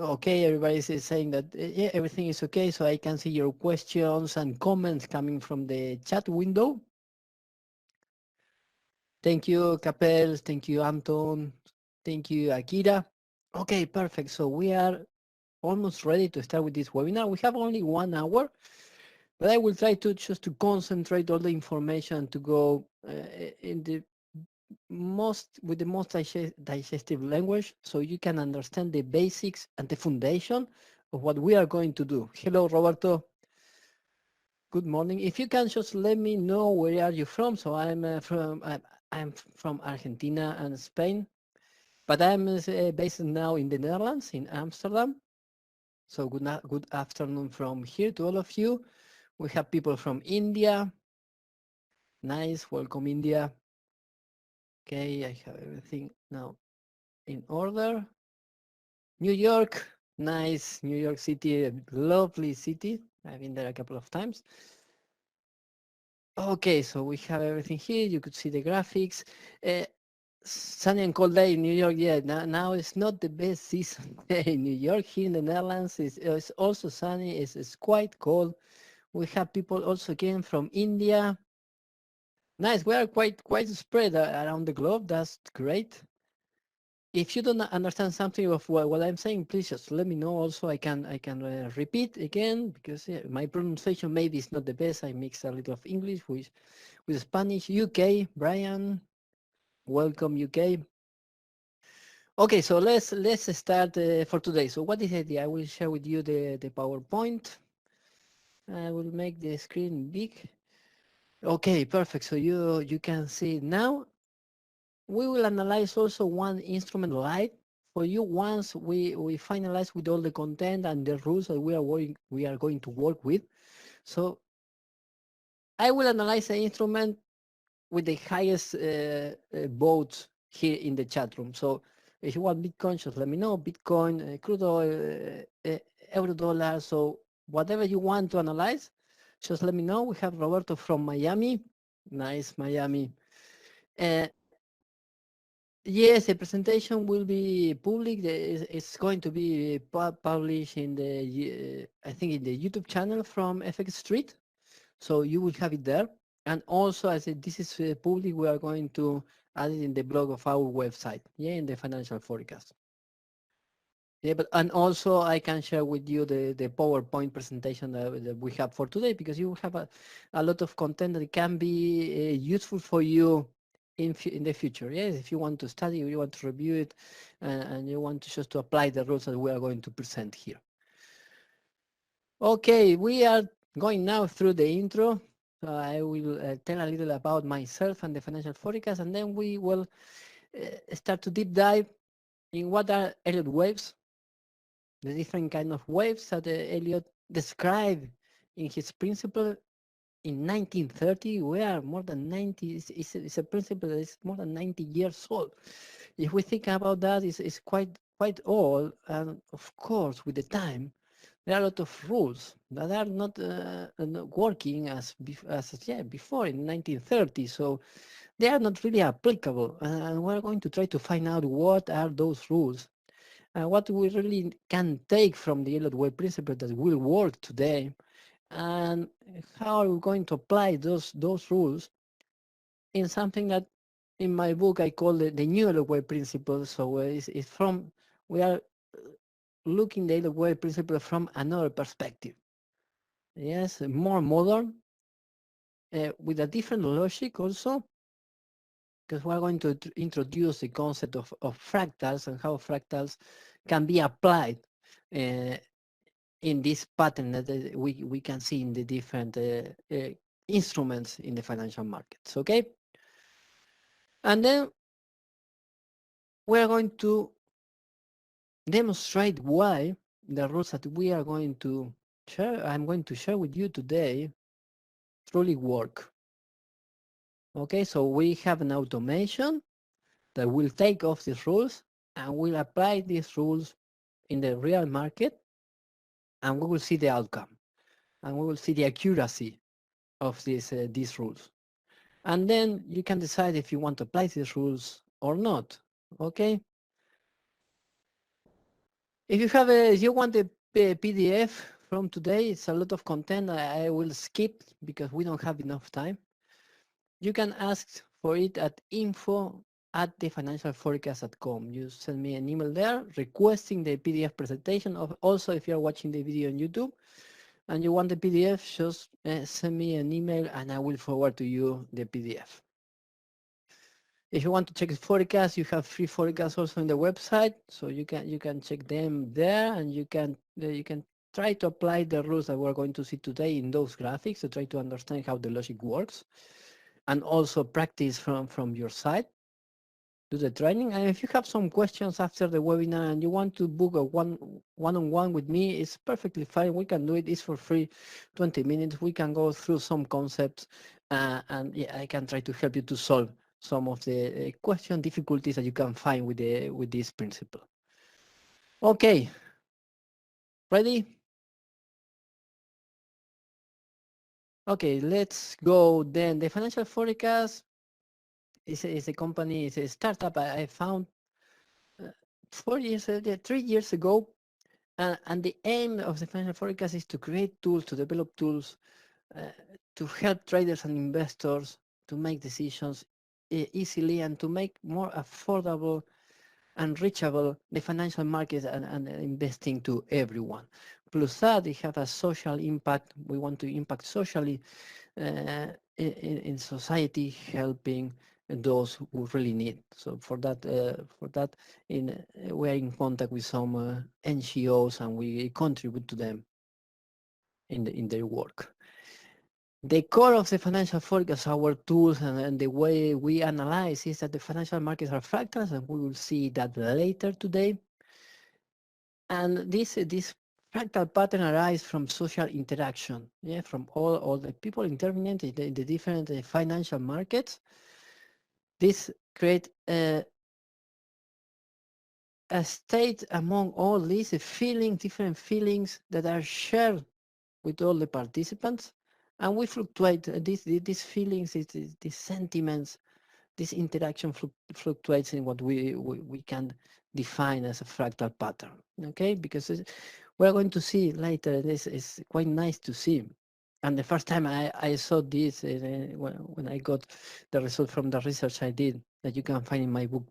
Okay, everybody is saying that yeah, everything is okay, so I can see your questions and comments coming from the chat window. Thank you, Capel. Thank you, Anton. Thank you, Akira. Okay, perfect. So we are almost ready to start with this webinar. We have only 1 hour, but I will try to just to concentrate all the information to go in the with the most digestive language, so you can understand the basics and the foundation of what we are going to do. Hello, Roberto. Good morning. If you can just let me know where are you from. So I'm from Argentina and Spain, but I'm based now in the Netherlands, in Amsterdam. So good afternoon from here to all of you. We have people from India. Nice, welcome India. Okay, I have everything now in order. New York, nice. New York City, a lovely city. I've been there a couple of times. Okay, so we have everything here. You could see the graphics. Sunny and cold day in New York. Yeah, now it's not the best season day in New York. Here in the Netherlands, it's also sunny. It's quite cold. We have people also came from India. Nice. We are quite spread around the globe. That's great. If you don't understand something of what I'm saying, please just let me know. Also, I can repeat again, because my pronunciation maybe is not the best. I mix a little of English with Spanish. UK, Brian, welcome UK. Okay, so let's start for today. So what is the idea? I will share with you the PowerPoint. I will make the screen big. Okay, perfect. So you can see it now. We will analyze also one instrument live for you once we finalize with all the content and the rules that we are going to work with. So I will analyze the instrument with the highest votes here in the chat room. So if you want Bitcoin, just let me know. Bitcoin, crude oil, euro dollar. So whatever you want to analyze, just let me know. We have Roberto from Miami. Nice, Miami. Yes, the presentation will be public. It's going to be published in the, I think, in the YouTube channel from FX Street. So you will have it there. And also, as this is public, we are going to add it in the blog of our website, yeah, in the financial forecast. Yeah, but and also I can share with you the PowerPoint presentation that we have for today, because you have a lot of content that can be useful for you in the future. Yes, if you want to study, you want to review it, and you want to just to apply the rules that we are going to present here. Okay, we are going now through the intro. So I will tell a little about myself and the financial forecast, and then we will start to deep dive in what are Elliott waves, the different kind of waves that Elliott described in his principle in 1930. We are more than 90. It's a principle that is more than 90 years old. If we think about that, it's quite old, and of course, with the time, there are a lot of rules that are not working as before in 1930. So they are not really applicable, and we're going to try to find out what are those rules. What we really can take from the Elliott wave principle that will work today, and how are we going to apply those rules in something that in my book I call the new Elliott wave principle. So it's from, we are looking the Elliott wave principle from another perspective. Yes, more modern, with a different logic also, because we're going to introduce the concept of fractals and how fractals can be applied in this pattern that we can see in the different instruments in the financial markets, okay? And then we're going to demonstrate why the rules that we are going to share, I'm going to share with you today, truly work. Okay, so we have an automation that will take off these rules and will apply these rules in the real market, and we will see the outcome, and we will see the accuracy of these rules. And then you can decide if you want to apply these rules or not, okay? If you want the PDF from today, it's a lot of content I will skip because we don't have enough time. You can ask for it at info@thefinancialforecast.com. You send me an email there requesting the PDF presentation. Also, if you're watching the video on YouTube and you want the PDF, just send me an email and I will forward to you the PDF. If you want to check the forecast, you have free forecasts also on the website, so you can check them there, and you can try to apply the rules that we're going to see today in those graphics to try to understand how the logic works, and also practice from your side. Do the training, and if you have some questions after the webinar and you want to book a one-on-one with me, it's perfectly fine. We can do it. It's for free, 20 minutes. We can go through some concepts, and yeah, I can try to help you to solve some of the question difficulties that you can find with this principle. Okay, ready? Okay, let's go then. The financial forecast is a company, it's a startup I found 3 years ago. And the aim of the financial forecast is to create tools, to develop tools, to help traders and investors to make decisions easily and to make more affordable and reachable the financial markets and investing to everyone. Plus that, it has a social impact. We want to impact socially in society, helping those who really need. So for that, we are in contact with some NGOs and we contribute to them in their work. The core of the financial forecast, our tools and the way we analyze is that the financial markets are fractals, and we will see that later today. And this fractal pattern arises from social interaction, from all the people intervening in the different financial markets. This creates a state among all these different feelings that are shared with all the participants, and we fluctuate these feelings, these sentiments, this interaction fluctuates in what we can define as a fractal pattern. Okay, because we're going to see later. This is quite nice to see. And the first time I saw this when I got the result from the research I did that you can find in my book,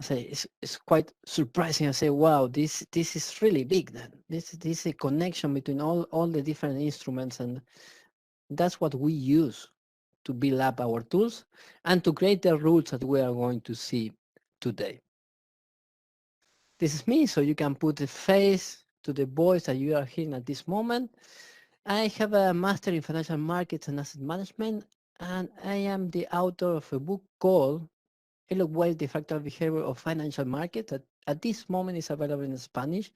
I say it's quite surprising. I say, wow, this is really big. Then this is a connection between all the different instruments, and that's what we use to build up our tools and to create the rules that we are going to see today. This is me, so you can put a face to the voice that you are hearing at this moment. I have a master in financial markets and asset management, and I am the author of a book called Elliott, the Fractal Behavior of Financial Markets, that at this moment is available in Spanish.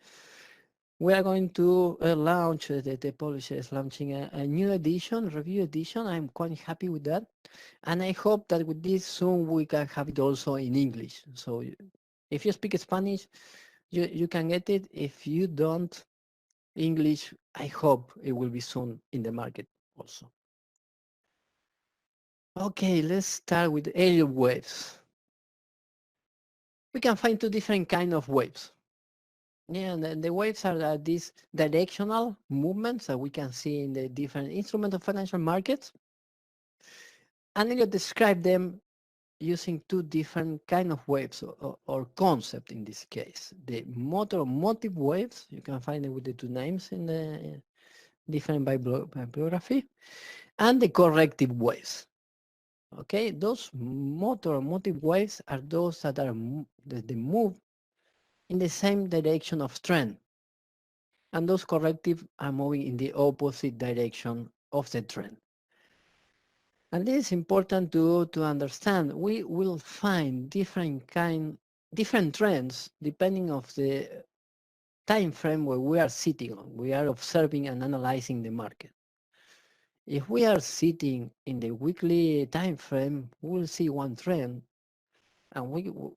We are going to launch, the publisher is launching a new edition, review edition. I'm quite happy with that. And I hope that with this soon we can have it also in English. So if you speak Spanish, you can get it. If you don't, English, I hope it will be soon in the market also. Okay, let's start with Elliott waves. We can find two different kinds of waves. Yeah, and the waves are these directional movements that we can see in the different instruments of financial markets. And Elliott described them using two different kind of waves or concept in this case. The motive waves, you can find it with the two names in the different bibliography, and the corrective waves. Okay, those motive waves are those that are they move in the same direction of trend, and those corrective are moving in the opposite direction of the trend. And this is important to understand. We will find different trends depending of the time frame where we are sitting on. We are observing and analyzing the market. If we are sitting in the weekly time frame, we'll see one trend, and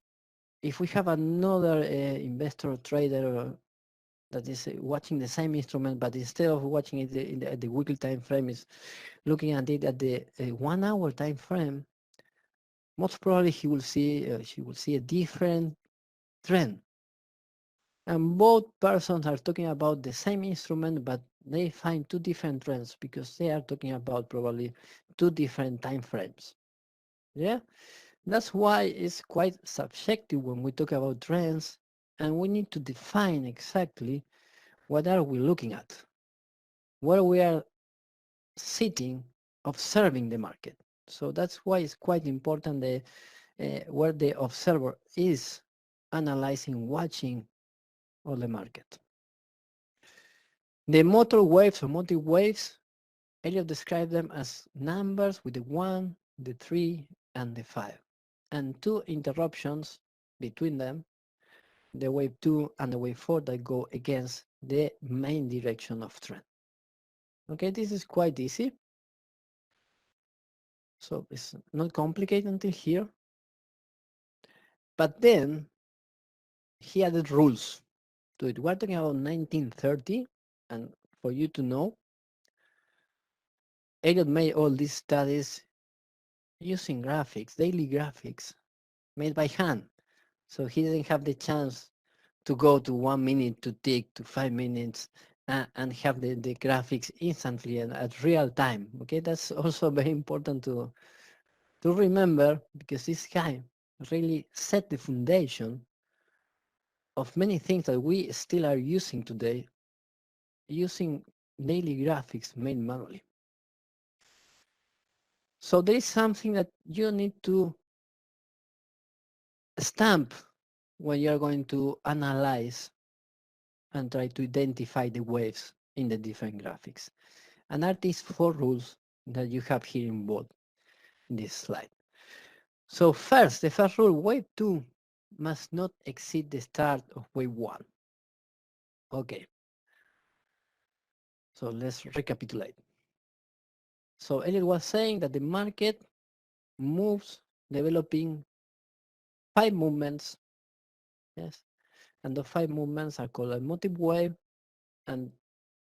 if we have another investor or trader that is watching the same instrument, but instead of watching it at the weekly time frame, is looking at it at the 1 hour time frame, most probably she will see a different trend. And both persons are talking about the same instrument, but they find two different trends because they are talking about probably two different time frames. Yeah, that's why it's quite subjective when we talk about trends, and we need to define exactly what are we looking at, where we are sitting, observing the market. So that's why it's quite important that where the observer is analyzing, watching all the market. The motor waves or motive waves, Elliott described them as numbers with the 1, the 3, and the 5, and two interruptions between them, the wave 2 and the wave 4 that go against the main direction of trend. Okay, this is quite easy. So it's not complicated until here. But then he added rules to it. We're talking about 1930, and for you to know, Elliott made all these studies using graphics, daily graphics, made by hand. So he didn't have the chance to go to 1 minute to tick to 5 minutes and have the graphics instantly and at real time. Okay, that's also very important to remember, because this guy really set the foundation of many things that we still are using today, using daily graphics made manually. So there is something that you need to stamp when you're going to analyze and try to identify the waves in the different graphics. And are these 4 rules that you have here in bold in this slide. So first, the first rule, wave 2 must not exceed the start of wave 1. Okay. So let's recapitulate. So Elliott was saying that the market moves developing 5 movements. Yes. And the 5 movements are called a motive wave, and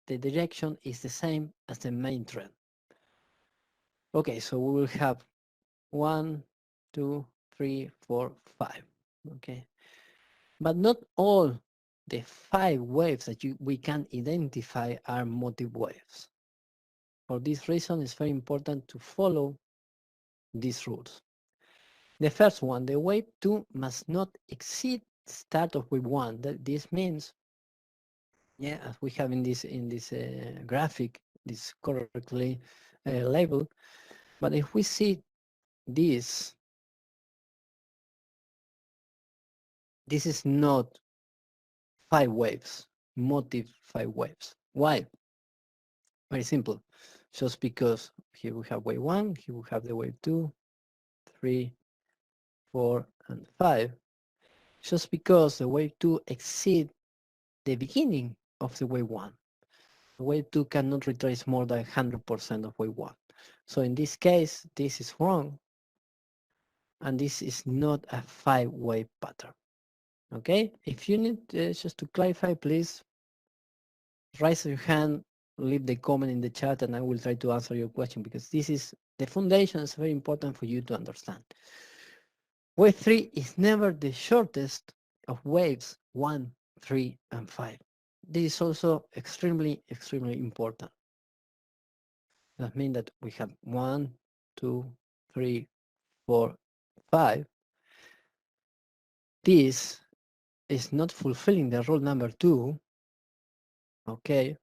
the direction is the same as the main trend. Okay, so we will have 1, 2, 3, 4, 5. Okay. But not all the 5 waves that we can identify are motive waves. For this reason, it's very important to follow these rules. The first one, the wave 2 must not exceed the start of wave 1. This means, yeah, as we have in this graphic, this correctly labeled. But if we see this is not 5 waves, motive 5 waves. Why? Very simple. Just because here we have wave 1, here we have the wave 2, 3, 4, and 5. Just because the wave 2 exceeds the beginning of the wave 1. The wave 2 cannot retrace more than 100% of wave 1. So in this case, this is wrong. And this is not a 5-wave pattern. Okay? If you need just to clarify, please raise your hand, leave the comment in the chat, and I will try to answer your question, because this is the foundation. Is very important for you to understand. Wave 3 is never the shortest of waves 1, 3, and 5. This is also extremely important. That means that we have 1, 2, 3, 4, 5. This is not fulfilling the rule number 2. Okay.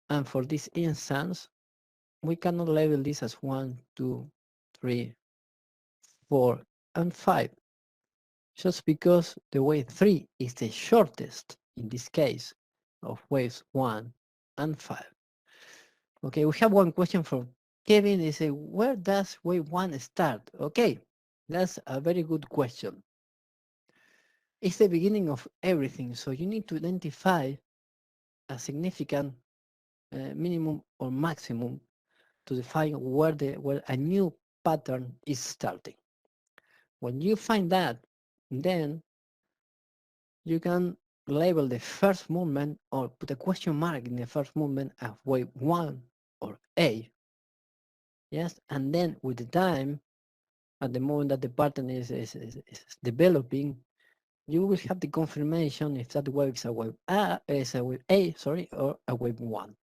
And for this instance, we cannot label this as 1, 2, 3, 4, and 5. Just because the wave 3 is the shortest, in this case, of waves 1 and 5. Okay, we have one question from Kevin. He said, where does wave 1 start? Okay, that's a very good question. It's the beginning of everything, so you need to identify a significant minimum or maximum to define where a new pattern is starting. When you find that, then you can label the first movement or put a question mark in the first movement as wave 1 or A. Yes, and then with the time, at the moment that the pattern is developing, you will have the confirmation if that wave is a wave A, sorry, or a wave 1.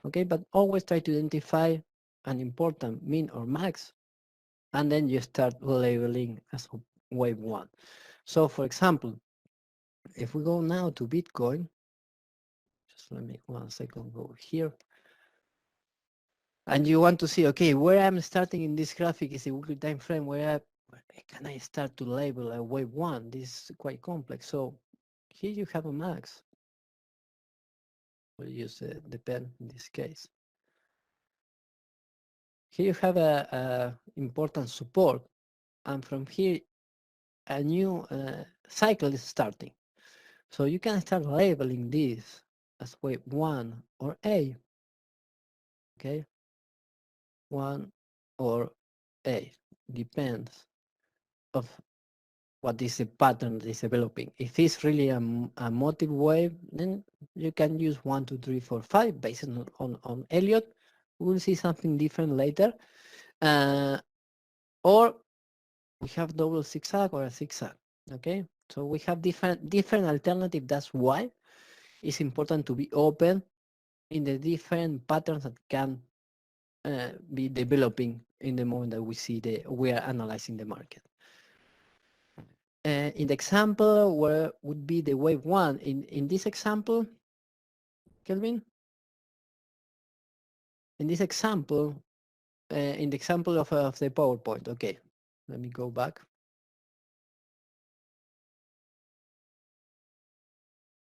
Okay, but always try to identify an important min or max, and then you start labeling as wave 1. So for example, if we go now to Bitcoin, just let me 1 second go here. And you want to see, okay, where I'm starting in this graphic is a weekly time frame. Where can I start to label a wave 1? This is quite complex. So here you have a max. We'll use the pen in this case. Here you have a important support, and from here a new cycle is starting. So you can start labeling this as wave 1 or A. Okay, 1 or A, depends of what is the pattern that is developing. If it's really a motive wave, then you can use 1, 2, 3, 4, 5 based on Elliott. We'll see something different later. Or we have double zigzag or a zigzag. Okay, so we have different alternatives. That's why it's important to be open in the different patterns that can be developing in the moment that we are analyzing the market. In the example, where would be the wave 1? In this example, Kelvin? In this example, in the example of the PowerPoint, okay, let me go back.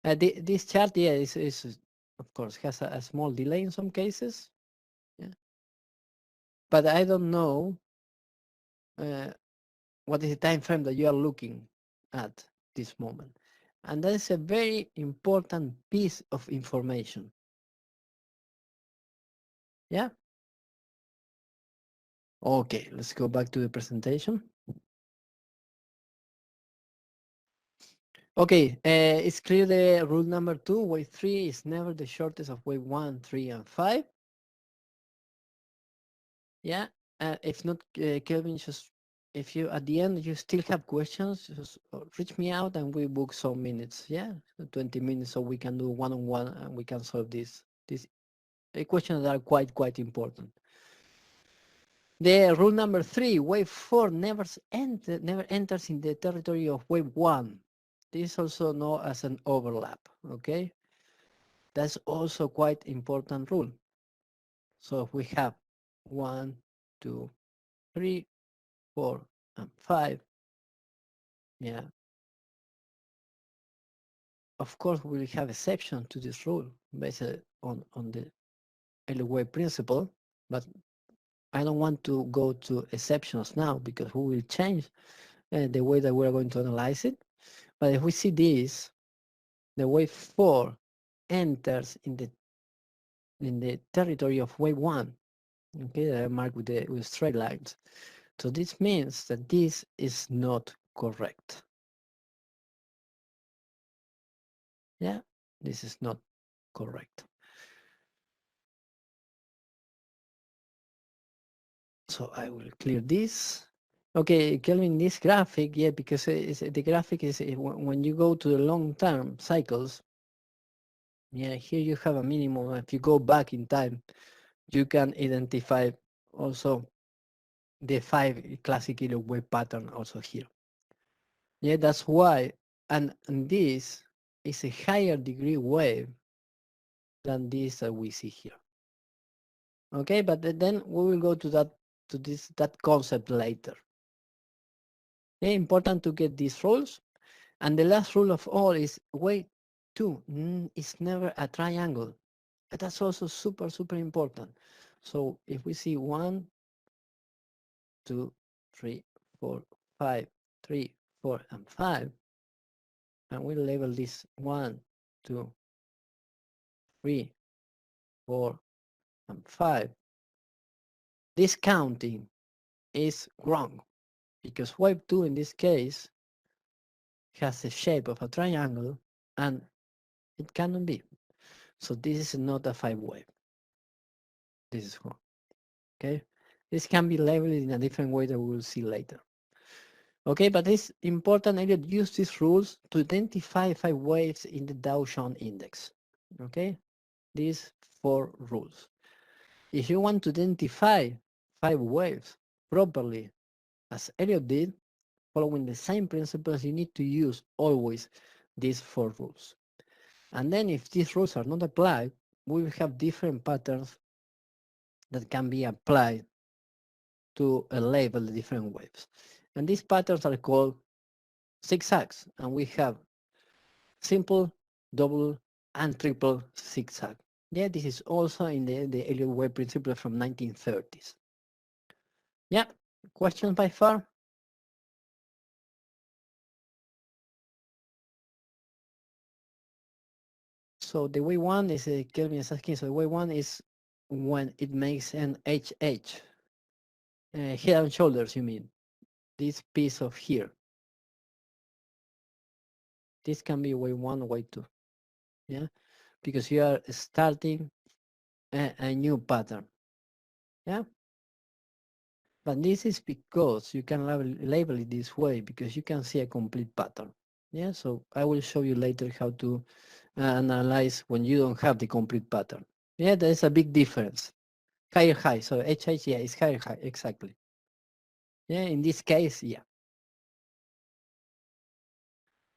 This chart, yeah, is of course has a small delay in some cases, yeah. But I don't know what is the time frame that you are looking at this moment, and that is a very important piece of information. Yeah. Okay, let's go back to the presentation. Okay, it's clear the rule number 2, wave 3 is never the shortest of wave 1, 3, and 5. Yeah, if not, Kelvin, just if you at the end you still have questions, just reach me out and we book some minutes. Yeah, 20 minutes, so we can do one-on-one and we can solve these questions that are quite important. The rule number 3, wave 4 never enters in the territory of wave 1. This is also known as an overlap. Okay, that's also quite important rule. So if we have 1, 2, 3, 4, and 5, yeah. Of course, we'll have exception to this rule based on the Elliott principle, but I don't want to go to exceptions now because we will change the way that we're going to analyze it. But if we see this, the wave 4 enters in the territory of wave 1. Okay, that I mark with straight lines. So this means that this is not correct. Yeah, this is not correct. So I will clear this. Okay, Kelvin, this graphic, yeah, because the graphic is when you go to the long-term cycles, yeah, here you have a minimum. If you go back in time, you can identify also the 5 classic Elliott wave pattern also here. Yeah, that's why, and this is a higher degree wave than this that we see here. Okay, but then we will go to that concept later. Yeah, important to get these rules. And the last rule of all is wave 2 is never a triangle. But that's also super important. So if we see 1, 2, 3, 4, 5, 3, 4, and 5, and we label this 1, 2, 3, 4, and 5, this counting is wrong because wave 2 in this case has the shape of a triangle and it cannot be. So this is not a 5 wave. This is wrong. Okay, this can be labeled in a different way that we will see later. Okay, but it's important Elliott use these rules to identify 5 waves in the Dow Jones Index. Okay, these 4 rules. If you want to identify 5 waves properly, as Elliott did, following the same principles, you need to use always these 4 rules. And then if these rules are not applied, we will have different patterns that can be applied to label the different waves. And these patterns are called zigzags, and we have simple, double, and triple zigzag. Yeah, this is also in the Elliott wave principle from 1930s. Yeah, questions by far? So the way one is, Kelvin is asking, so the way one is when it makes an HH. Head and shoulders, you mean? This piece of here. This can be way one, way two. Yeah, because you are starting a new pattern. Yeah, but this is because you can label it this way because you can see a complete pattern. Yeah, so I will show you later how to analyze when you don't have the complete pattern. Yeah, there's a big difference. Higher high, so HH, yeah, is higher high, exactly. Yeah, in this case, yeah.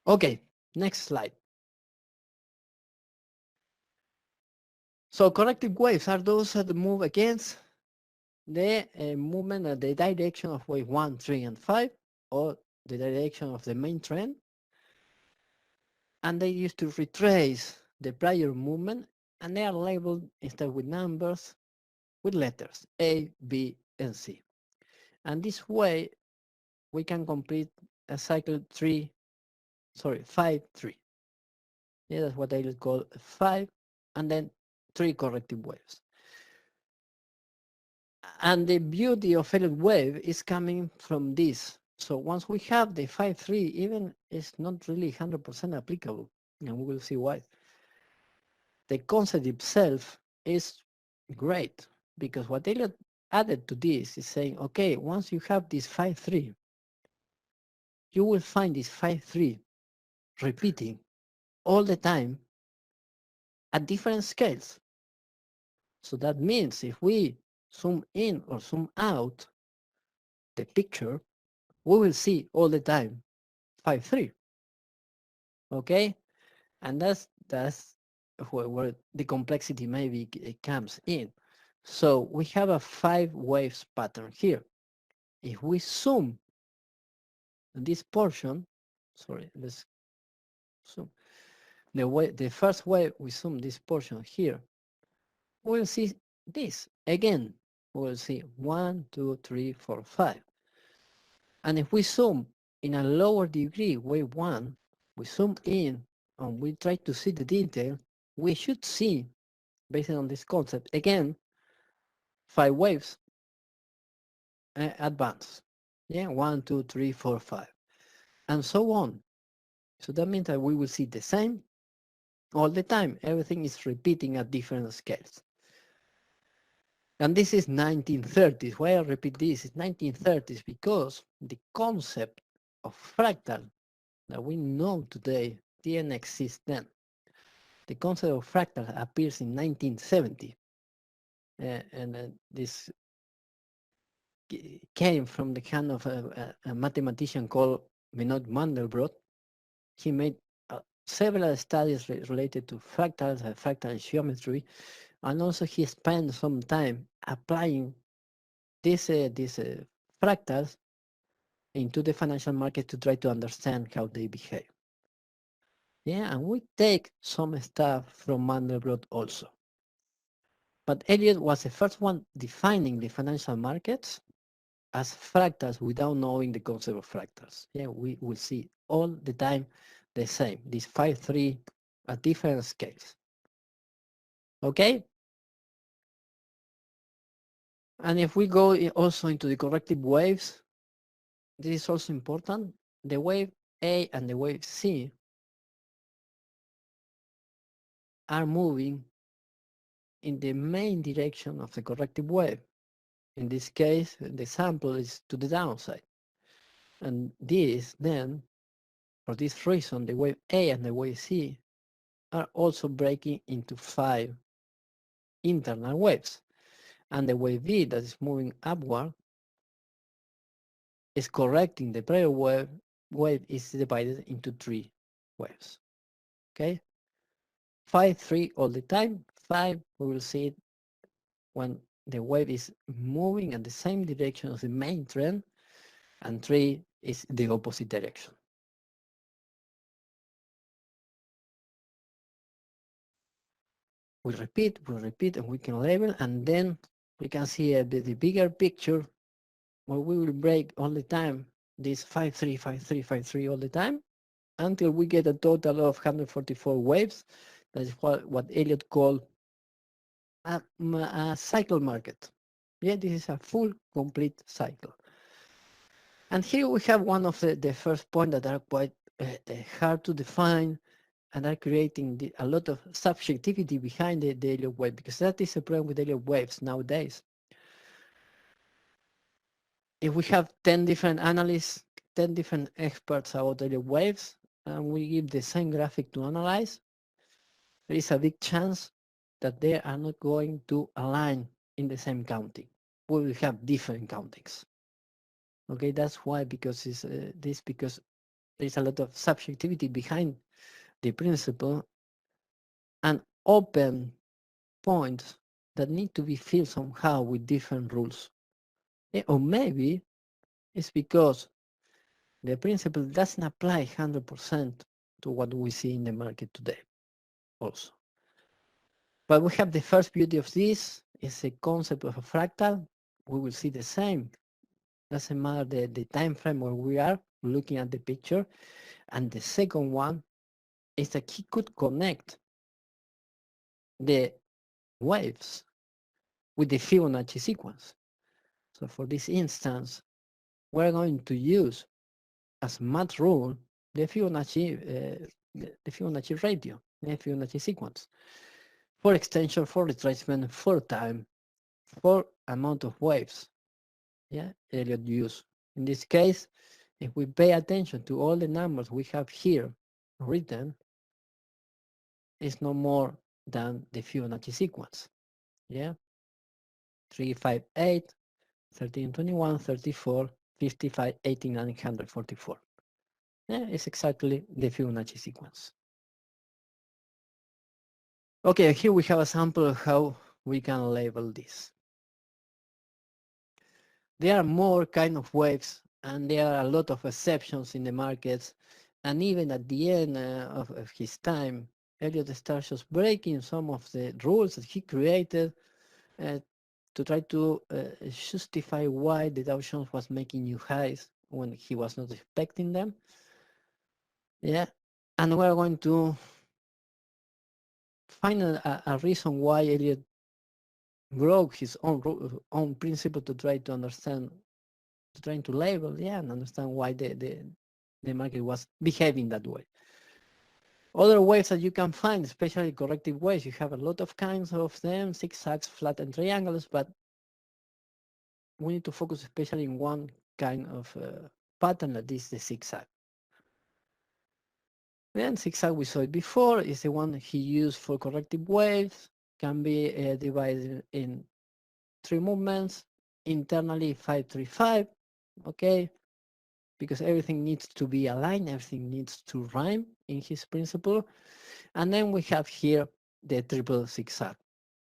Okay, next slide. So corrective waves are those that move against the movement of the direction of wave 1, 3, and 5, or the direction of the main trend. And they used to retrace the prior movement, and they are labeled instead with numbers, with letters A, B, and C. And this way, we can complete a cycle 5, 3. Yeah, that's what I would call 5, and then 3 corrective waves. And the beauty of Elliott wave is coming from this. So once we have the 5-3, even it's not really 100% applicable, and we will see why. The concept itself is great, because what Elliott added to this is saying, okay, once you have this 5-3, you will find this 5-3 repeating all the time at different scales. So that means if we zoom in or zoom out the picture, we will see all the time 5-3. Okay, and that's where the complexity maybe comes in. So we have a 5 waves pattern here. If we zoom this portion, sorry, let's zoom the first wave, we zoom this portion here, we'll see this again. We'll see 1, 2, 3, 4, 5. And if we zoom in a lower degree, wave 1, we zoom in and we try to see the detail, we should see, based on this concept, again, 5 waves advance. Yeah, 1, 2, 3, 4, 5, and so on. So that means that we will see the same all the time. Everything is repeating at different scales. And this is 1930s. Why I repeat this? It's 1930s because the concept of fractal that we know today didn't exist then. The concept of fractal appears in 1970. And this came from the hand of a mathematician called Mandelbrot. He made several studies related to fractals and fractal geometry, and also he spent some time applying these fractals into the financial market to try to understand how they behave. Yeah, and we take some stuff from Mandelbrot also. But Elliott was the first one defining the financial markets as fractals without knowing the concept of fractals. Yeah, we will see all the time the same, these 5-3 at different scales. Okay? And if we go also into the corrective waves, this is also important. The wave A and the wave C are moving in the main direction of the corrective wave. In this case, the sample is to the downside. And this then, for this reason, the wave A and the wave C are also breaking into 5 internal waves. And the wave B that is moving upward is correcting the prior wave. Wave is divided into 3 waves. Okay? 5, 3 all the time. 5, we will see it when the wave is moving in the same direction as the main trend, and 3 is the opposite direction. We repeat, and we can label, and then we can see the bigger picture where we will break all the time this 5, 3, 5, 3, 5, 3 all the time until we get a total of 144 waves. That is what Elliott called a cycle market. Yeah, this is a full complete cycle. And here we have one of the first points that are quite hard to define and are creating a lot of subjectivity behind the Elliott wave, because that is a problem with Elliott waves nowadays. If we have 10 different analysts, 10 different experts about Elliott waves, and we give the same graphic to analyze, there is a big chance that they are not going to align in the same counting. We will have different countings. Okay, that's why, because because there's a lot of subjectivity behind the principle and open points that need to be filled somehow with different rules. Or maybe it's because the principle doesn't apply 100% to what we see in the market today also. But we have the first beauty of this is the concept of a fractal. We will see the same. Doesn't matter the time frame where we are looking at the picture. And the second one is that he could connect the waves with the Fibonacci sequence. So for this instance, we're going to use as math rule the Fibonacci ratio, the Fibonacci sequence, for extension, for retracement, for time, for amount of waves. Yeah, Elliott used. In this case, if we pay attention to all the numbers we have here written, it's no more than the Fibonacci sequence. Yeah, 3, 5, 8, 13, 21, 34, 55, 89, 144. Yeah, it's exactly the Fibonacci sequence. Okay, here we have a sample of how we can label this. There are more kind of waves, and there are a lot of exceptions in the markets. And even at the end of his time, Elliott starts just breaking some of the rules that he created to try to justify why the Dow Jones was making new highs when he was not expecting them. Yeah, and we're going to find a reason why Elliott broke his own principle to try to understand, trying to label, yeah, and understand why the market was behaving that way. Other waves that you can find, especially corrective waves, you have a lot of kinds of them, zigzags, flat, and triangles, but we need to focus especially in one kind of pattern, that is the zigzag. Then zigzag, we saw it before, is the one he used for corrective waves, can be divided in 3 movements, internally 5, 3, 5, okay, because everything needs to be aligned, everything needs to rhyme in his principle. And then we have here the triple zigzag.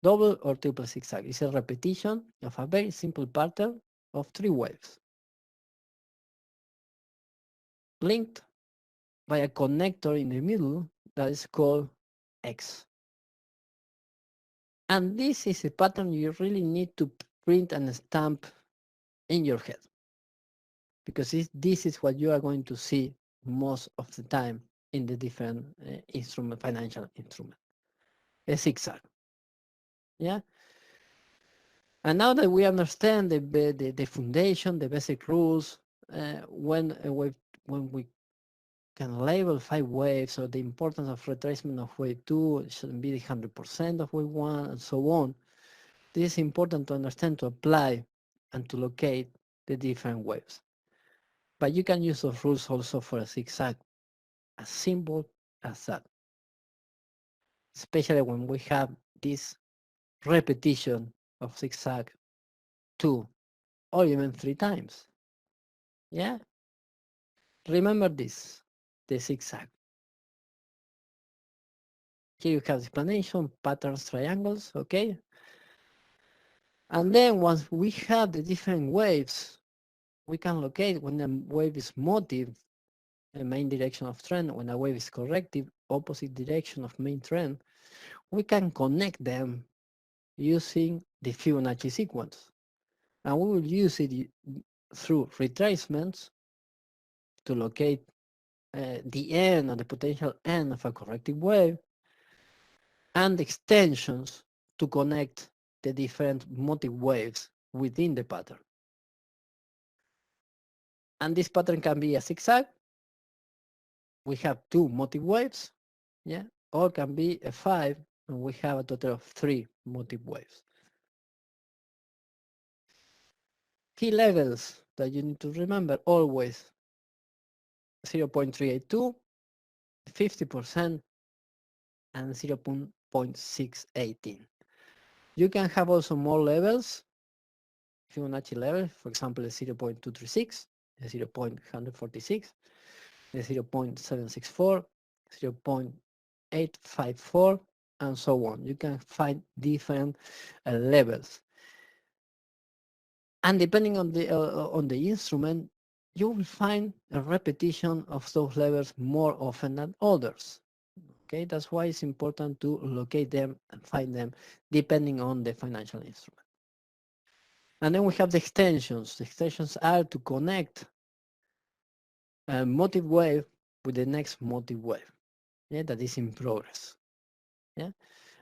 Double or triple zigzag is a repetition of a very simple pattern of 3 waves linked by a connector in the middle that is called X. And this is a pattern you really need to print and stamp in your head, because this is what you are going to see most of the time in the different financial instrument, a zigzag. Yeah. And now that we understand the foundation, the basic rules, when we can label 5 waves, or the importance of retracement of wave 2, it shouldn't be the 100% of wave 1, and so on. This is important to understand, to apply, and to locate the different waves. But you can use those rules also for a zigzag, as simple as that. Especially when we have this repetition of zigzag 2 or even 3 times. Yeah? Remember this, the zigzag. Here you have the explanation, patterns, triangles, okay? And then once we have the different waves, we can locate when the wave is motive, the main direction of trend, when a wave is corrective, opposite direction of main trend, we can connect them using the Fibonacci sequence. And we will use it through retracements to locate the end or the potential end of a corrective wave, and extensions to connect the different motive waves within the pattern. And this pattern can be a zigzag. We have 2 motive waves, yeah, or can be a 5, and we have a total of 3 motive waves. Key levels that you need to remember always: 0.382, 50%, and 0.618. You can have also more levels, Fibonacci level, for example, 0.236, 0.146, 0.764, 0.854, and so on. You can find different levels. And depending on the instrument, you will find a repetition of those levels more often than others. Okay, that's why it's important to locate them and find them depending on the financial instrument. And then we have the extensions. The extensions are to connect a motive wave with the next motive wave, yeah, that is in progress. Yeah,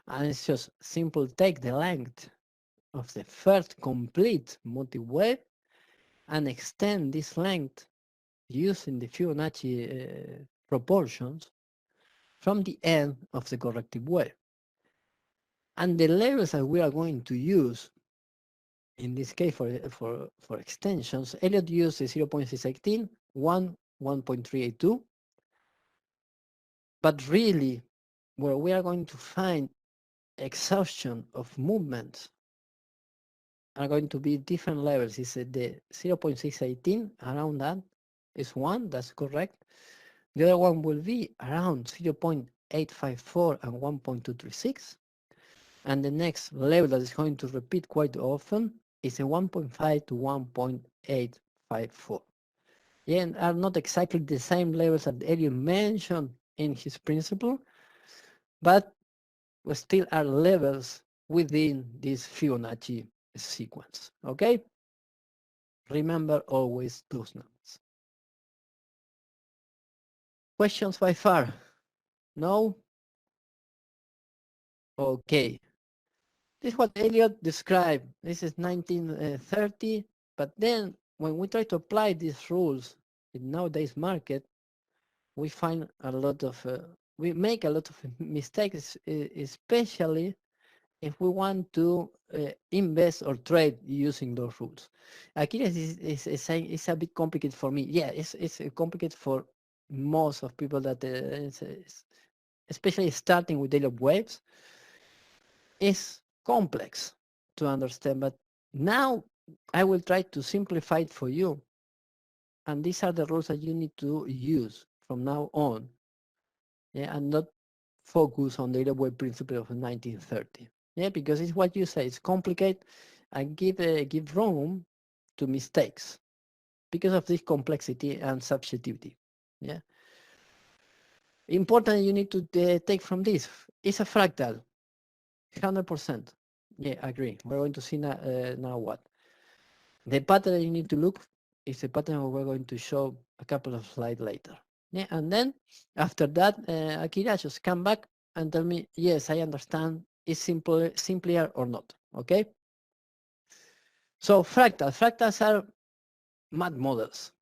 and it's just simple: take the length of the first complete motive wave and extend this length using the Fibonacci proportions from the end of the corrective wave. And the levels that we are going to use in this case for extensions, Elliott used 0.618, 1.382, but really where we are going to find exhaustion of movements are going to be different levels. Is the 0.618, around that is one, that's correct. The other one will be around 0.854 and 1.236. And the next level that is going to repeat quite often is a 1.5 to 1.854. Yeah, and are not exactly the same levels that Elliott mentioned in his principle, but we still are levels within this Fibonacci sequence. Okay? Remember always those numbers. Questions by far? No? Okay. This is what Elliott described. This is 1930, but then when we try to apply these rules in nowadays market, we find a lot of, we make a lot of mistakes, especially if we want to invest or trade using those rules. Akira is saying it's a bit complicated for me. Yeah, it's complicated for most of people that, especially starting with Elliott waves, is complex to understand. But now I will try to simplify it for you. And these are the rules that you need to use from now on. Yeah, and not focus on the Elliott wave principle of 1930. Yeah, because it's what you say, it's complicated and give room to mistakes because of this complexity and subjectivity. Yeah. Important you need to take from this. It's a fractal, 100%. Yeah, I agree. We're going to see now what. The pattern you need to look is the pattern we're going to show a couple of slides later. Yeah, and then after that, Akira, just come back and tell me, yes, I understand, is simpler or not, okay? So fractals are math models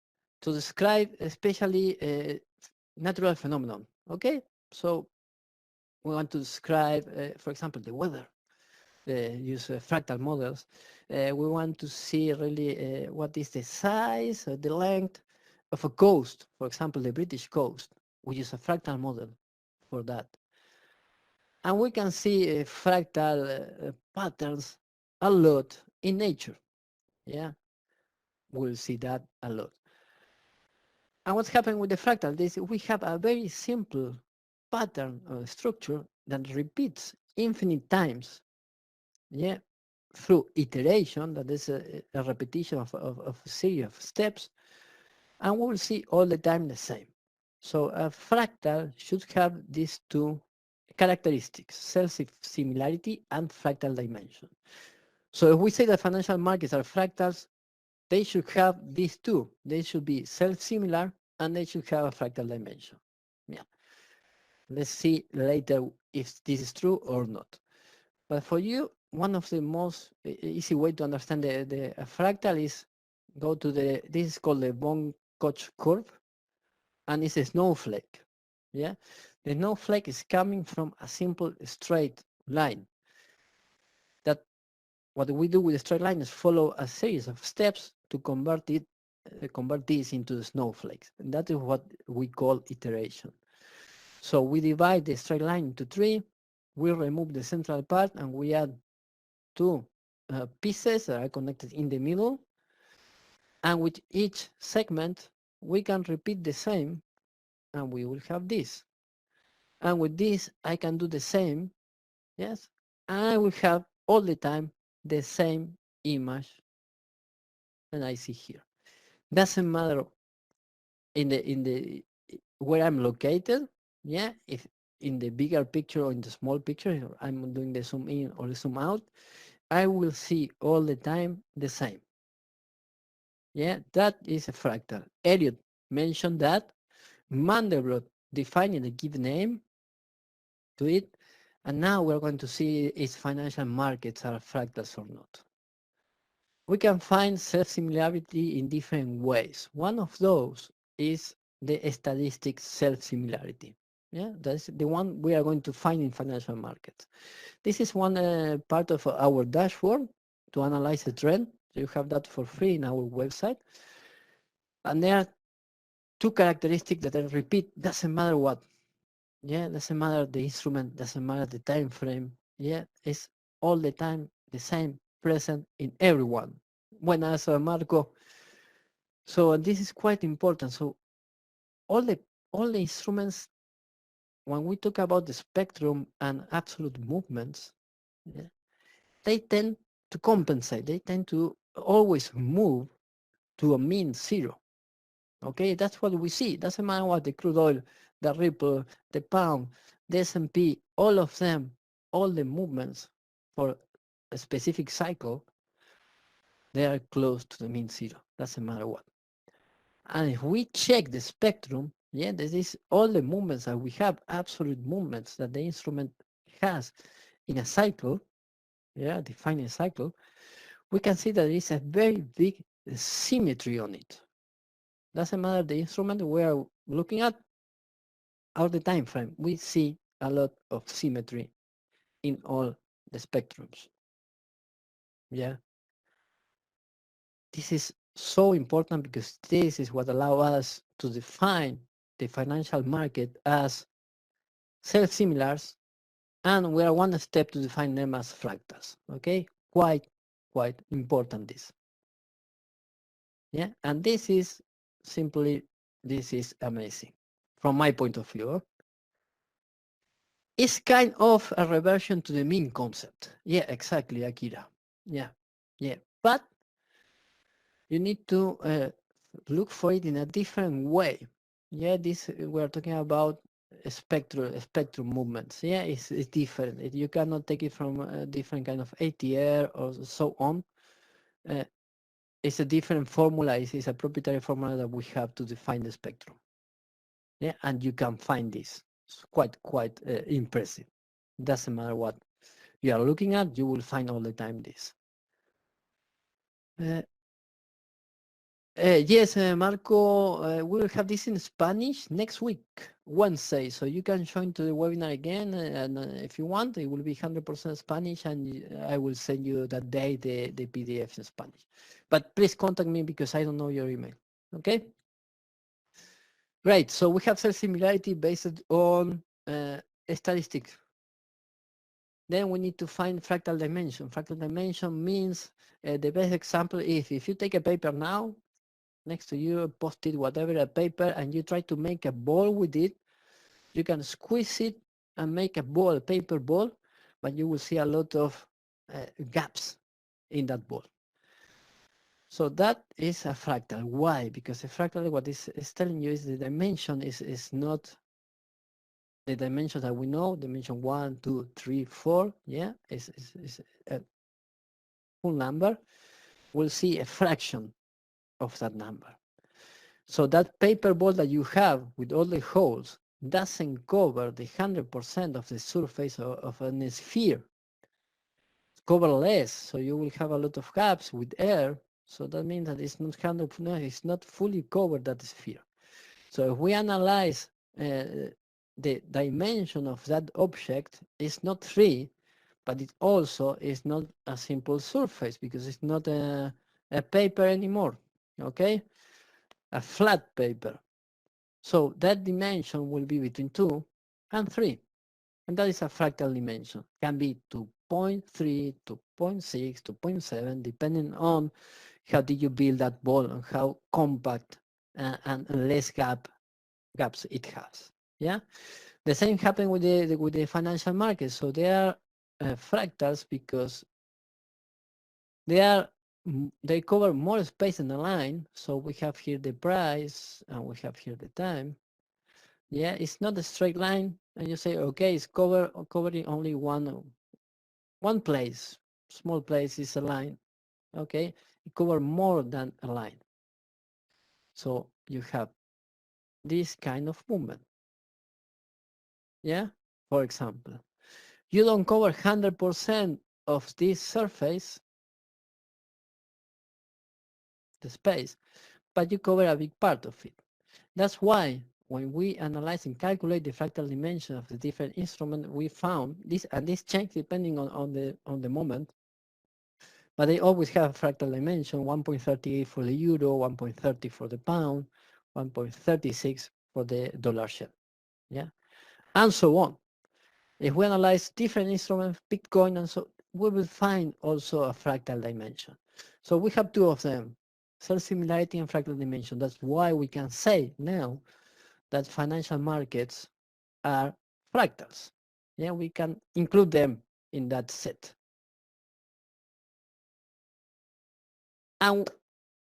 to describe especially natural phenomenon, okay? So we want to describe, for example, the weather, use fractal models. We want to see really what is the size, the length, of a coast, for example, the British coast, we use a fractal model for that. And we can see fractal patterns a lot in nature. Yeah, we'll see that a lot. And what's happening with the fractal? We have a very simple pattern structure that repeats infinite times. Yeah, through iteration, that is a repetition of a series of steps, and we will see all the time the same. So a fractal should have these two characteristics, self-similarity and fractal dimension. So if we say that financial markets are fractals, they should have these two. They should be self-similar and they should have a fractal dimension. Yeah. Let's see later if this is true or not. But for you, one of the most easy way to understand the fractal is go to this is called the von Koch curve, and it's a snowflake. Yeah, the snowflake is coming from a simple straight line. That what we do with a straight line is follow a series of steps to convert this into the snowflakes, and that is what we call iteration. So we divide the straight line into three. We remove the central part and we add two pieces that are connected in the middle, and with each segment we can repeat the same and we will have this, and with this I can do the same. Yes, and I will have all the time the same image that I see here. Doesn't matter in the where I'm located. Yeah, if in the bigger picture or in the small picture I'm doing the zoom in or the zoom out, I will see all the time the same. Yeah, that is a fractal. Elliott mentioned that. Mandelbrot defining a given name to it. And now we're going to see if financial markets are fractals or not. We can find self-similarity in different ways. One of those is the statistic self-similarity. Yeah, that's the one we are going to find in financial markets. This is one part of our dashboard to analyze the trend. You have that for free in our website. And there are two characteristics that I repeat, doesn't matter what. Yeah, doesn't matter the instrument, doesn't matter the time frame. Yeah, it's all the time the same, present in everyone. Buenas, Marco. So this is quite important. So all the instruments, when we talk about the spectrum and absolute movements, yeah, they tend to compensate. They tend to always move to a mean zero. Okay, that's what we see. Doesn't matter what the crude oil, the Ripple, the pound, the S&P, all of them, all the movements for a specific cycle, they are close to the mean zero. Doesn't matter what. And if we check the spectrum, yeah, this is all the movements that we have, absolute movements that the instrument has in a cycle, yeah, defining a cycle, we can see that there is a very big symmetry on it. Doesn't matter the instrument we are looking at, or the time frame, we see a lot of symmetry in all the spectrums. Yeah, this is so important because this is what allows us to define the financial market as self-similars, and we are one step to define them as fractals. Okay, quite important this. Yeah, and this is simply, this is amazing from my point of view. It's kind of a reversion to the mean concept. Yeah, exactly, Akira. Yeah, but you need to look for it in a different way. Yeah, this we're talking about spectrum movements. Yeah, it's different. You cannot take it from a different kind of ATR or so on. It's a different formula. It's a proprietary formula that we have to define the spectrum. Yeah, and you can find this. It's quite impressive. Doesn't matter what you are looking at, you will find all the time this. Yes, Marco, we will have this in Spanish next week, Wednesday. So you can join to the webinar again, and if you want, it will be 100% Spanish, and I will send you that day the PDF in Spanish. But please contact me because I don't know your email. Okay? Great. So we have self-similarity based on statistics. Then we need to find fractal dimension. Fractal dimension means the best example is if you take a paper now, next to you, post-it, whatever, a paper, and you try to make a ball with it, you can squeeze it and make a ball, a paper ball, but you will see a lot of gaps in that ball. So that is a fractal. Why? Because a fractal, what is telling you is the dimension is not the dimension that we know, dimension 1, 2, 3, 4, yeah, is a full number. We'll see a fraction of that number. So that paper ball that you have with all the holes doesn't cover the 100% of the surface of a sphere. Cover less, so you will have a lot of gaps with air. So that means that it's not 100%, it's not fully covered that sphere. So if we analyze the dimension of that object, it's not 3, but it also is not a simple surface because it's not a paper anymore, okay? A flat paper. So that dimension will be between 2 and 3. And that is a fractal dimension. Can be 2.3, 2.6, 2.7, depending on how did you build that ball and how compact and less gaps it has. Yeah. The same happened with the financial market. So they are fractals because they cover more space than the line. So we have here the price and we have here the time. Yeah, it's not a straight line, and you say, okay, it's covering only one place. Small place is a line. Okay, it covers more than a line. So you have this kind of movement. Yeah, for example, you don't cover 100% of this surface, the space, but you cover a big part of it. That's why when we analyze and calculate the fractal dimension of the different instruments, we found this, and this change depending on the moment, but they always have a fractal dimension, 1.38 for the euro, 1.30 for the pound, 1.36 for the dollar share, yeah, and so on. If we analyze different instruments, Bitcoin and so, we will find also a fractal dimension. So we have two of them, self-similarity and fractal dimension. That's why we can say now that financial markets are fractals. Yeah, we can include them in that set. And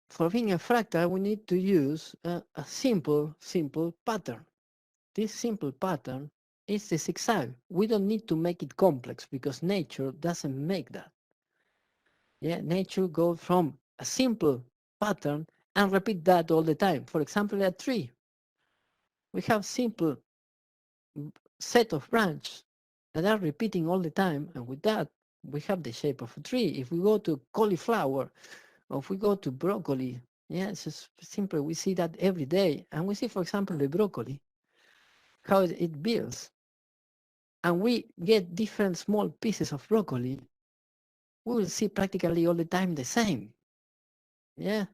for being a fractal, we need to use a simple pattern. This simple pattern is the zigzag. We don't need to make it complex because nature doesn't make that. Yeah, nature goes from a simple pattern and repeat that all the time. For example, a tree. We have simple set of branches that are repeating all the time, and with that, we have the shape of a tree. If we go to cauliflower, or if we go to broccoli, yeah, it's just simple. We see that every day. And we see, for example, the broccoli, how it builds. And we get different small pieces of broccoli. We will see practically all the time the same. Yeah.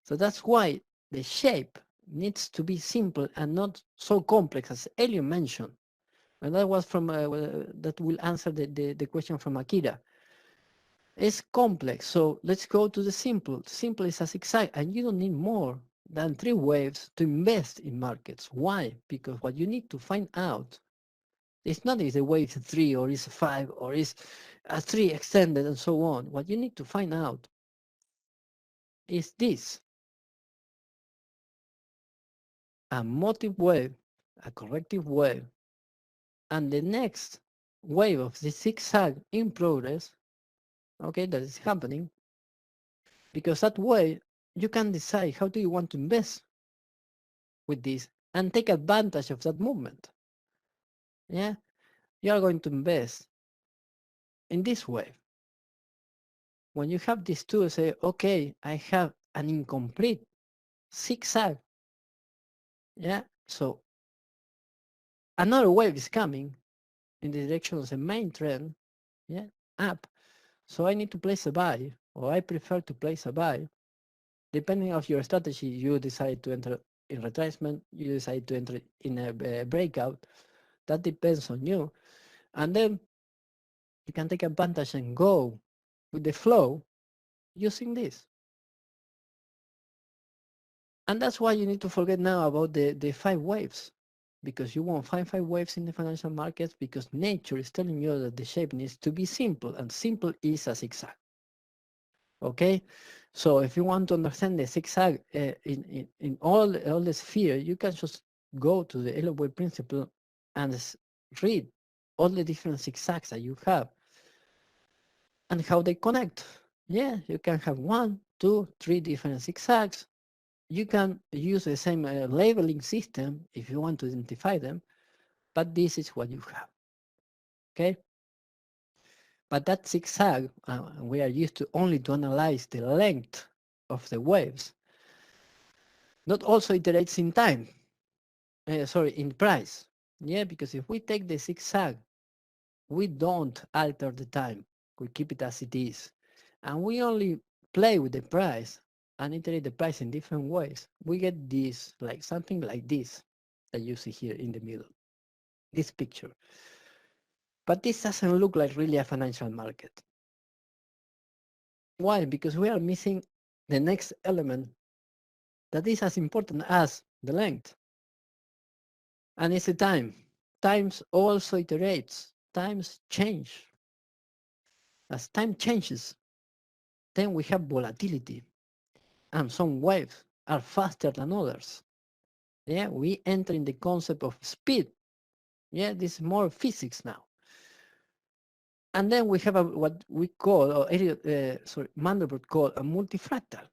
So that's why the shape needs to be simple and not so complex as Elliott mentioned. And that was from, that will answer the question from Akira. It's complex, so let's go to the simple. Simple is a zigzag, and you don't need more than 3 waves to invest in markets. Why? Because what you need to find out is not if the wave is 3 or is 5 or is a 3 extended and so on. What you need to find out is this: a motive wave, a corrective wave, and the next wave of the zigzag in progress, okay, that is happening, because that way you can decide how do you want to invest with this and take advantage of that movement. Yeah, you are going to invest in this way. When you have these two, say, okay, I have an incomplete zigzag. Yeah, so another wave is coming in the direction of the main trend, yeah, up. So I need to place a buy, or I prefer to place a buy. Depending on your strategy, you decide to enter in retracement, you decide to enter in a breakout. That depends on you. And then you can take advantage and go with the flow using this. And that's why you need to forget now about the 5 waves, because you won't find 5 waves in the financial markets, because nature is telling you that the shape needs to be simple, and simple is a zigzag. Okay, so if you want to understand the zigzag in all the sphere, you can just go to the Elliott wave principle and read all the different zigzags that you have and how they connect. Yeah, you can have 1, 2, 3 different zigzags. You can use the same labeling system if you want to identify them, but this is what you have. Okay, but that zigzag, we are used to only to analyze the length of the waves, not also iterates in time, in price. Yeah, because if we take the zigzag, we don't alter the time, we keep it as it is, and we only play with the price and iterate the price in different ways. We get this, like something like this that you see here in the middle, this picture. But this doesn't look like really a financial market. Why? Because we are missing the next element that is as important as the length, and it's the time. Times also iterates, times change. As time changes, then we have volatility, and some waves are faster than others. Yeah, we enter in the concept of speed. Yeah, this is more physics now. And then we have what we call, or Mandelbrot called a multi-fractal.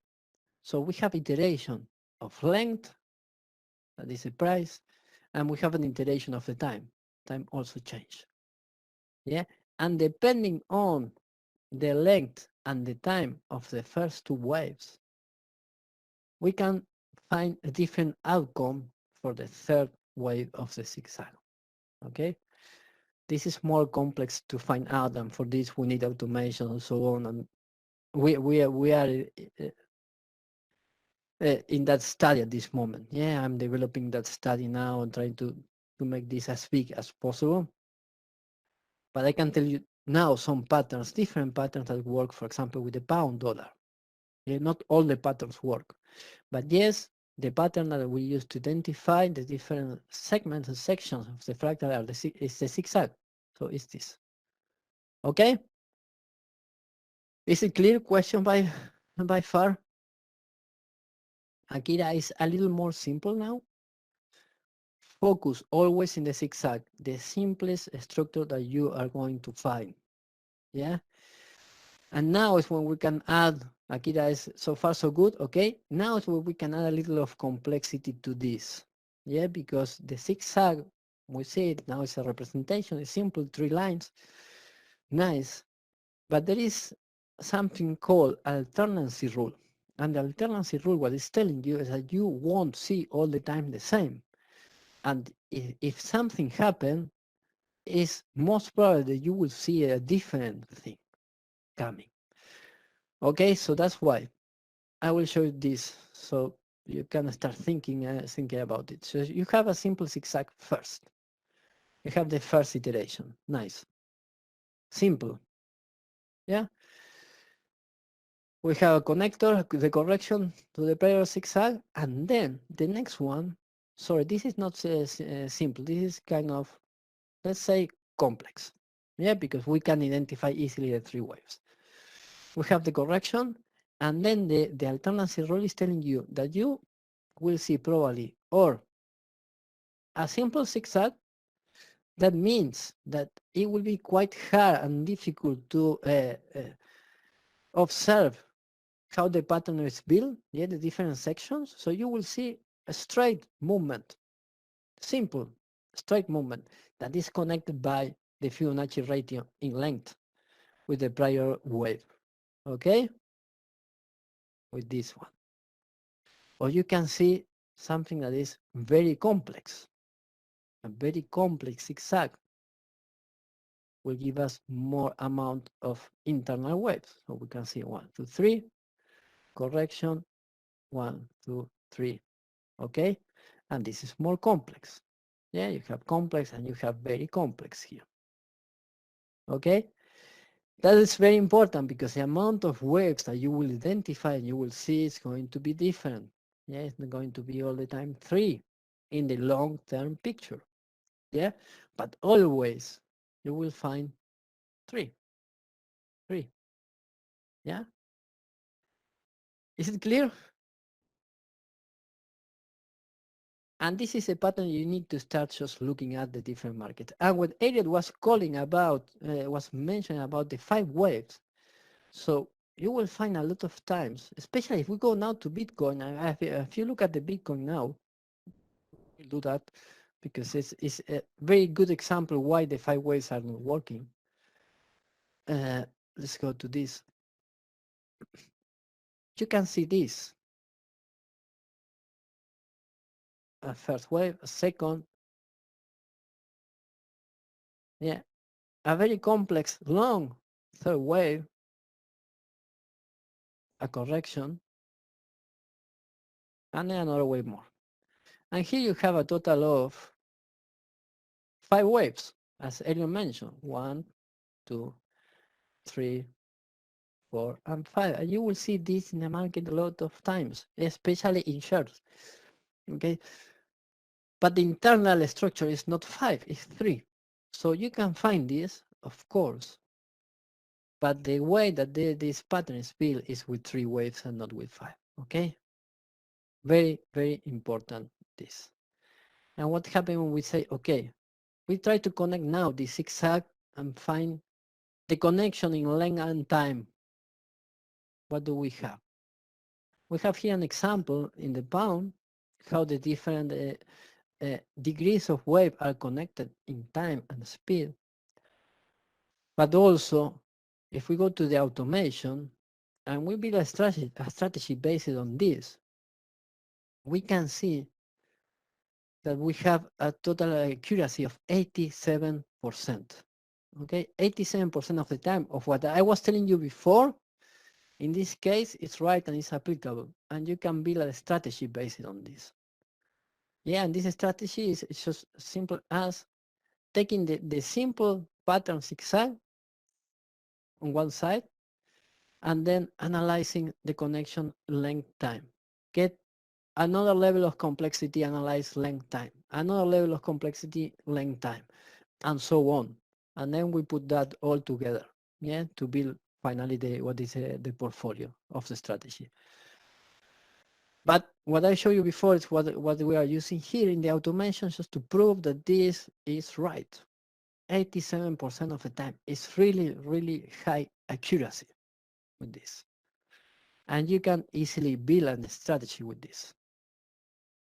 So we have iteration of length, that is the price, and we have an iteration of the time. Time also change. Yeah, and depending on the length and the time of the first 2 waves, we can find a different outcome for the 3rd wave of the zigzag. Okay, this is more complex to find out, and for this we need automation and so on. And we are in that study at this moment. Yeah, I'm developing that study now and trying to make this as big as possible. But I can tell you now some patterns, different patterns that work, for example, with the pound dollar. Yeah, not all the patterns work, but yes, the pattern that we use to identify the different segments and sections of the fractal are is the zigzag. So it's this. Okay? Is it clear? Question by far? Akira is a little more simple now. Focus always in the zigzag, the simplest structure that you are going to find. Yeah? And now is when we can add, Akira is so far so good, okay? Now is when we can add a little of complexity to this. Yeah, because the zigzag, we see it now, it's a representation, it's simple 3 lines. Nice. But there is something called alternancy rule. And the alternancy rule, what it's telling you is that you won't see all the time the same. And if something happens, it's most probably that you will see a different thing coming. Okay, so that's why I will show you this, so you can start thinking about it. So you have a simple zigzag first. You have the first iteration. Nice. Simple. Yeah. We have a connector, the correction to the prior zigzag, and then the next one, sorry, this is not simple. This is kind of, let's say, complex. Yeah, because we can identify easily the 3 waves. We have the correction, and then the alternancy rule is telling you that you will see probably or a simple zigzag. That means that it will be quite hard and difficult to observe how the pattern is built, yeah, the different sections. So you will see a straight movement, simple straight movement that is connected by the Fibonacci ratio in length with the prior wave, okay? With this one. Or you can see something that is very complex, a very complex zigzag will give us more amount of internal waves. So we can see 1, 2, 3, correction, 1, 2, 3. Okay, and this is more complex. Yeah, you have complex and you have very complex here. Okay, that is very important because the amount of waves that you will identify and you will see is going to be different. Yeah, it's not going to be all the time 3 in the long-term picture. Yeah, but always you will find 3. Yeah, is it clear? And this is a pattern you need to start just looking at the different markets. And what Elliott was calling about, was mentioning about the 5 waves. So you will find a lot of times, especially if we go now to Bitcoin, and if you look at the Bitcoin now, we'll do that because it's a very good example why the 5 waves are not working. Let's go to this. You can see this. A first wave, a second. Yeah, a very complex, long third wave, a correction, and then another wave more. And here you have a total of 5 waves, as Elliot mentioned. 1, 2, 3, 4, and 5. And you will see this in the market a lot of times, especially in shares. Okay, but the internal structure is not 5, it's 3. So you can find this, of course, but the way that this pattern is built is with 3 waves and not with 5. Okay, very, very important this. And what happens when we say, okay, we try to connect now the zigzag and find the connection in length and time. What do we have? We have here an example in the pound, how the different degrees of wave are connected in time and speed. But also, if we go to the automation and we build a strategy based on this, we can see that we have a total accuracy of 87%. Okay, 87% of the time of what I was telling you before, in this case, it's right and it's applicable. And you can build a strategy based on this. Yeah, and this strategy is just simple as taking the simple pattern zigzag on one side and then analyzing the connection length time. Get another level of complexity, analyze length time, another level of complexity, length time, and so on. And then we put that all together, yeah, to build finally the portfolio of the strategy. But what I showed you before is what we are using here in the automation just to prove that this is right. 87% of the time. It's really, really high accuracy with this. And you can easily build a strategy with this.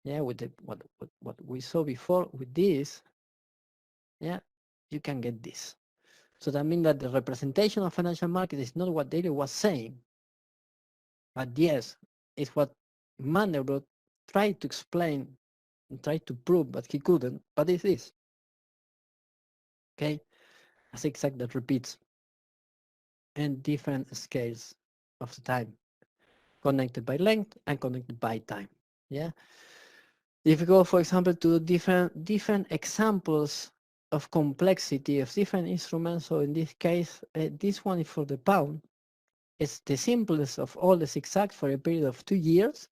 Yeah, with what we saw before with this, yeah, you can get this. So that means that the representation of financial market is not what David was saying, but yes, it's what Mandelbrot tried to explain and tried to prove, but he couldn't. But it is. Okay, a zigzag that repeats in different scales of the time, connected by length and connected by time. Yeah. If you go, for example, to different examples of complexity of different instruments, so in this case, this one is for the pound. It's the simplest of all the zigzags for a period of 2 years.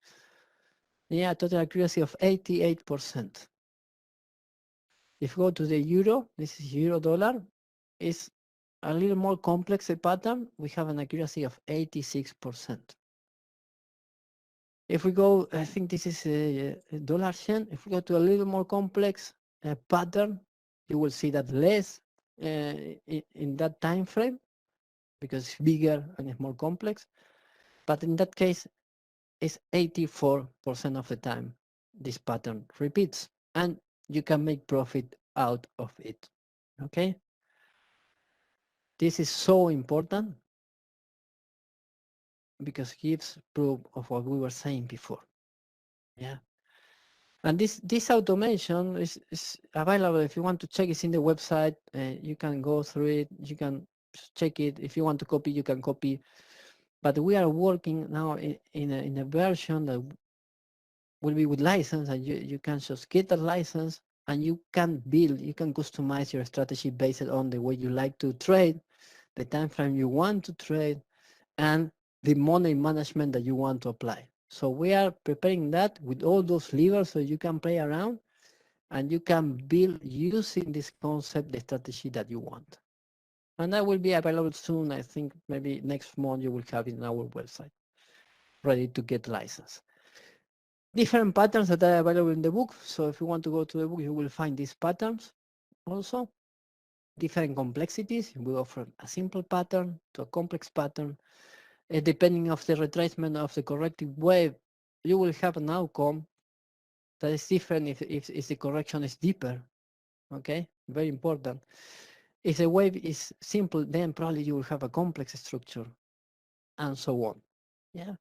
Yeah, total accuracy of 88%. If you go to the euro, this is euro dollar, it's a little more complex a pattern. We have an accuracy of 86%. If we go, I think this is a dollar yen. If we go to a little more complex pattern, you will see that less in that time frame because it's bigger and it's more complex. But in that case, it's 84% of the time this pattern repeats, and you can make profit out of it. Okay, this is so important because it gives proof of what we were saying before. Yeah. And this automation is available. If you want to check, it's in the website. You can go through it. You can check it. If you want to copy, you can copy. But we are working now in a version that will be with license, and you can just get a license, and you can build, you can customize your strategy based on the way you like to trade, the time frame you want to trade, and the money management that you want to apply. So we are preparing that with all those levers so you can play around and you can build using this concept the strategy that you want. And that will be available soon. I think maybe next month you will have it on our website, ready to get licensed. Different patterns that are available in the book. So if you want to go to the book, you will find these patterns also. Different complexities. We offer a simple pattern to a complex pattern. Depending of the retracement of the corrective wave, you will have an outcome that is different if the correction is deeper. Okay, very important. If the wave is simple, then probably you will have a complex structure, and so on. Yeah.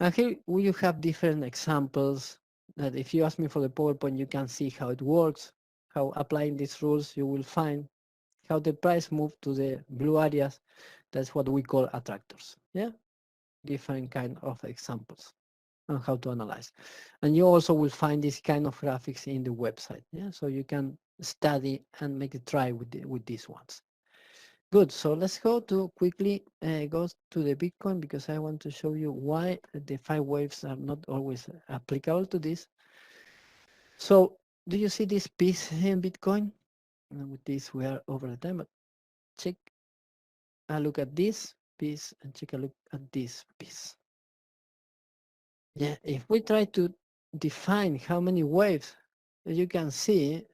And here you have different examples that if you ask me for the PowerPoint, you can see how it works, how applying these rules, you will find how the price moved to the blue areas. That's what we call attractors. Yeah. Different kind of examples on how to analyze. And you also will find this kind of graphics in the website. Yeah. So you can study and make a try with these ones. Good. So let's go to quickly go to the Bitcoin, because I want to show you why the 5 waves are not always applicable to this. So do you see this piece in Bitcoin? And with this, we are over the time, but check a look at this piece and take a look at this piece. Yeah, if we try to define how many waves, you can see.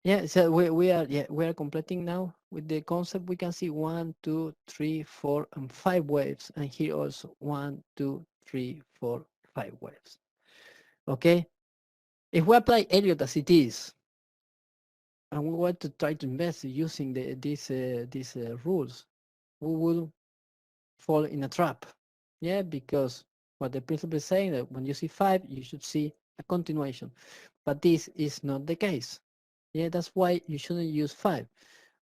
Yeah, so we are completing now with the concept. We can see 1, 2, 3, 4, and 5 waves, and here also 1, 2, 3, 4, 5 waves. Okay, if we apply Elliott as it is, and we want to try to invest using these rules, we will fall in a trap. Yeah, because what the principle is saying that when you see 5, you should see a continuation, but this is not the case. Yeah, that's why you shouldn't use 5.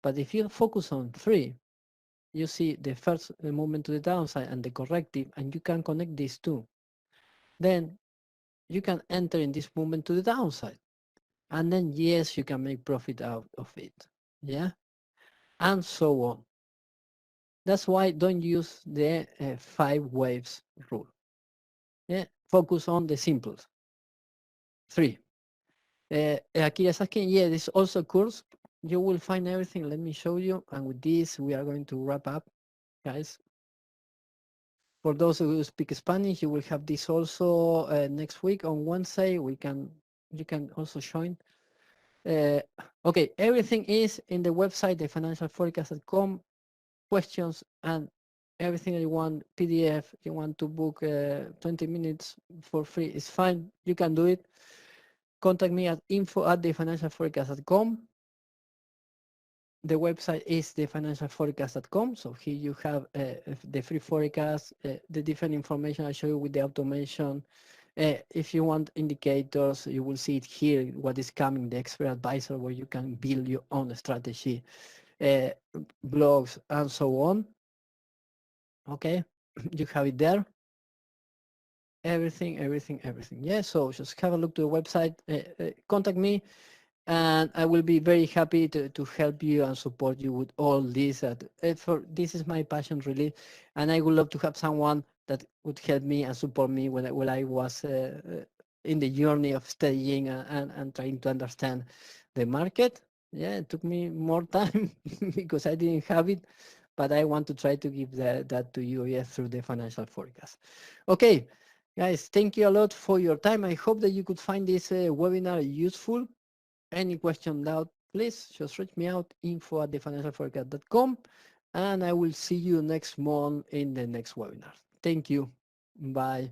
But if you focus on 3, you see the first movement to the downside and the corrective, and you can connect these two. Then you can enter in this movement to the downside. And then, yes, you can make profit out of it. Yeah. And so on. That's why don't use the 5 waves rule. Yeah. Focus on the simples. 3. Akira is asking, yeah, this also a course. You will find everything. Let me show you. And with this, we are going to wrap up, guys. For those who speak Spanish, you will have this also next week on Wednesday. You can also join. Okay, everything is in the website, thefinancialforecast.com. Questions and everything you want, PDF, you want to book 20 minutes for free, it's fine. You can do it. Contact me at info@thefinancialforecast.com. The website is thefinancialforecast.com. So here you have the free forecast, the different information I show you with the automation. If you want indicators, you will see it here, what is coming, the expert advisor, where you can build your own strategy, blogs, and so on. Okay, you have it there. Everything. Yeah, so just have a look to the website, contact me, and I will be very happy to help you and support you with all this. This is my passion, really, and I would love to have someone that would help me and support me when I was in the journey of studying and trying to understand the market. Yeah, it took me more time because I didn't have it, but I want to try to give that to you, yeah, through the financial forecast. Okay, guys, thank you a lot for your time. I hope that you could find this webinar useful. Any question, doubt, please just reach me out, info@thefinancialforecast.com, and I will see you next month in the next webinar. Thank you. Bye.